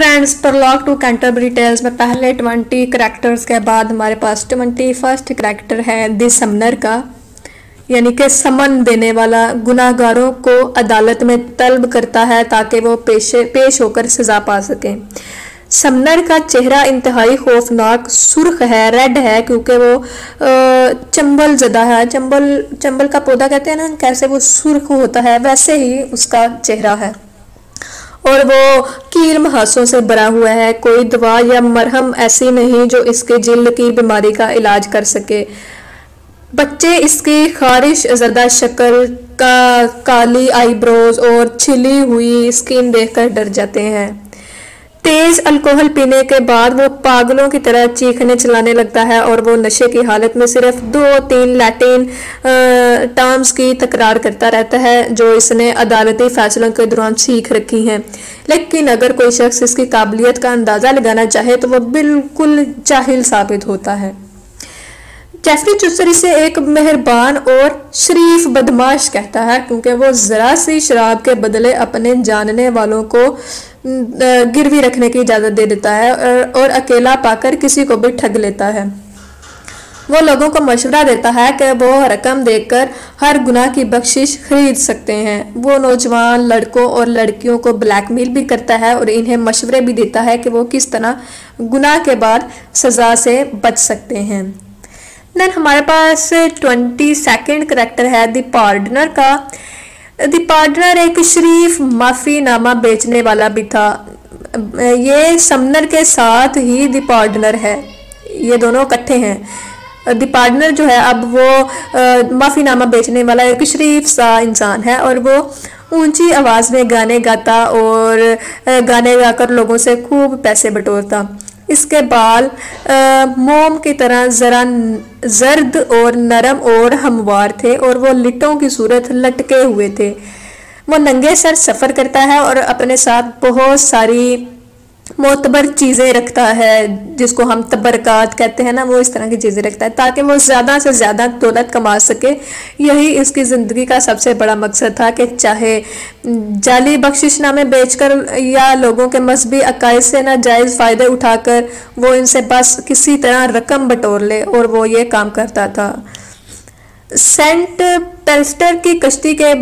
Friends, प्रॉलॉग to Canterbury tales में पहले 20 characters के बाद हमारे पास 21st करैक्टर है द समनर का, यानी कि समन देने वाला। गुनाहगारों को अदालत में तलब करता है ताकि वो पेश होकर सजा पा सकें। समनर का चेहरा इंतहाई खौफनाक सुर्ख है, रेड है, क्योंकि वो चंबल ज़दा है। चंबल का पौधा कहते हैं ना, कैसे वो सुर्ख होता है वैसे ही उसका चेहरा है। और वो कील मुहासों से भरा हुआ है। कोई दवा या मरहम ऐसी नहीं जो इसके जिल्द की बीमारी का इलाज कर सके। बच्चे इसकी खारिश ज़दा शक्ल का, काली आईब्रोज और छिली हुई स्किन देखकर डर जाते हैं। तेज अल्कोहल पीने के बाद वो पागलों की तरह चीखने चिल्लाने लगता है और वो नशे की हालत में सिर्फ 2-3 लैटिन टर्म्स की तकरार करता रहता है जो इसने अदालती फैसलों के दौरान सीख रखी हैं। लेकिन अगर कोई शख्स इसकी काबिलियत का अंदाज़ा लगाना चाहे तो वह बिल्कुल जाहिल साबित होता है। जेफरी चूसर इसे एक मेहरबान और शरीफ बदमाश कहता है, क्योंकि वो ज़रा सी शराब के बदले अपने जानने वालों को गिरवी रखने की इजाज़त दे देता है और अकेला पाकर किसी को भी ठग लेता है। वो लोगों को मशवरा देता है कि वो रकम देकर हर गुनाह की बख्शिश खरीद सकते हैं। वो नौजवान लड़कों और लड़कियों को ब्लैकमेल भी करता है और इन्हें मशवरे भी देता है कि वो किस तरह गुनाह के बाद सज़ा से बच सकते हैं। देन हमारे पास 22nd करैक्टर है द पार्डनर का। द पार्डनर एक शरीफ माफ़ी नामा बेचने वाला भी था। ये समनर के साथ ही द पार्डनर है, ये दोनों इकट्ठे हैं। द पार्डनर जो है अब वो माफ़ी नामा बेचने वाला एक शरीफ सा इंसान है और वो ऊंची आवाज़ में गाने गाता और गाने गाकर लोगों से खूब पैसे बटोरता। इसके बाल मोम की तरह ज़रा जर्द और नरम और हमवार थे और वो लिटों की सूरत लटके हुए थे। वो नंगे सर सफ़र करता है और अपने साथ बहुत सारी मोतबर चीज़ें रखता है, जिसको हम तबरकात कहते हैं ना, वो इस तरह की चीज़ें रखता है ताकि वो ज़्यादा से ज़्यादा दौलत कमा सके। यही इसकी ज़िंदगी का सबसे बड़ा मकसद था कि चाहे जाली बख्शिशनामे बेचकर या लोगों के मजहबी अकायद से नाजायज़ फ़ायदे उठाकर वो इनसे बस किसी तरह रकम बटोर ले, और वो ये काम करता था। सेंट पेल्स्टर की कश्ती के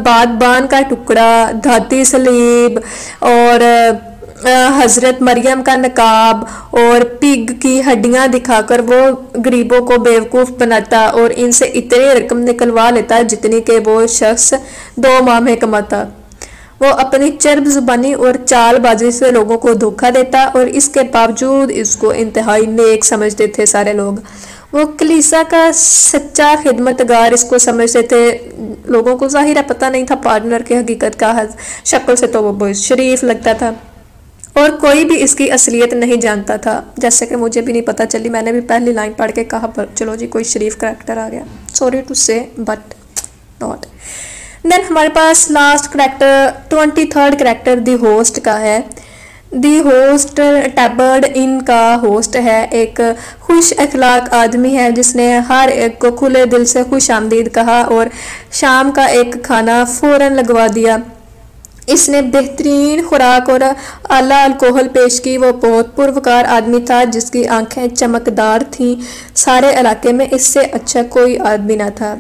बाद बान का टुकड़ा, धाती सलीब और हज़रत मरियम का नकाब और पिग की हड्डियां दिखाकर वो गरीबों को बेवकूफ़ बनाता और इनसे इतनी रकम निकलवा लेता जितनी के वो शख्स 2 माह में कमाता। वो अपनी चर्ब जुबानी और चालबाजी से लोगों को धोखा देता और इसके बावजूद इसको इंतहाई नेक समझते थे सारे लोग। वो कलीसा का सच्चा खिदमतगार इसको समझते थे। लोगों को ज़ाहिर पता नहीं था पार्टनर की हकीकत का, शक्ल से तो वो बहुत शरीफ लगता था और कोई भी इसकी असलियत नहीं जानता था, जैसे कि मुझे भी नहीं पता चली। मैंने भी पहली लाइन पढ़ के कहा चलो जी कोई शरीफ करैक्टर आ गया, sorry to say but not. Then हमारे पास last character 23rd character the host का है। दी होस्ट टैबर्ड इन का होस्ट है, एक खुश अखलाक आदमी है जिसने हर एक को खुले दिल से खुश आमदीद कहा और शाम का एक खाना फ़ौरन लगवा दिया। इसने बेहतरीन खुराक और आला अल्कोहल पेश की। वो बहुत पुरवकार आदमी था जिसकी आंखें चमकदार थीं। सारे इलाके में इससे अच्छा कोई आदमी ना था।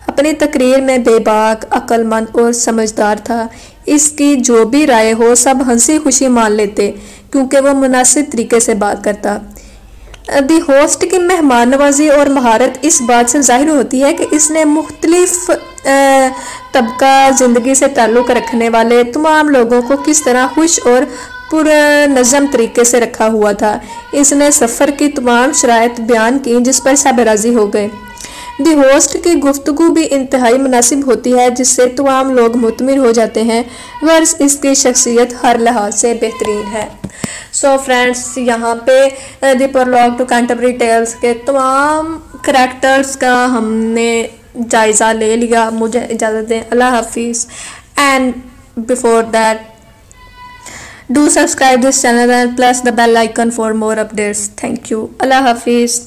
अपनी तकरीर में बेबाक, अक्लमंद और समझदार था। इसकी जो भी राय हो सब हंसी खुशी मान लेते क्योंकि वो मुनासिब तरीके से बात करता। दी होस्ट की मेहमान नवाजी और महारत इस बात से जाहिर होती है कि इसने मुख्तलिफ तबका ज़िंदगी से ताल्लुक़ रखने वाले तमाम लोगों को किस तरह खुश और पुरनज़म तरीके से रखा हुआ था। इसने सफ़र की तमाम शराइत बयान की जिस पर सब राज़ी हो गए। दी होस्ट की गुफ्तगू भी इंतहाई मुनासिब होती है जिससे तमाम लोग मुतमिन हो जाते हैं, वर्स इसकी शख्सियत हर लिहाज से बेहतरीन है। सो फ्रेंड्स, यहाँ पे द प्रॉलॉग टू कैंटरबरी टेल्स के तमाम करैक्टर्स का हमने जायज़ा ले लिया। मुझे इजाज़त दें, अल्लाह हाफिज़। And before that do subscribe this channel and press the bell icon for more updates. Thank you, अल्लाह हाफिज़।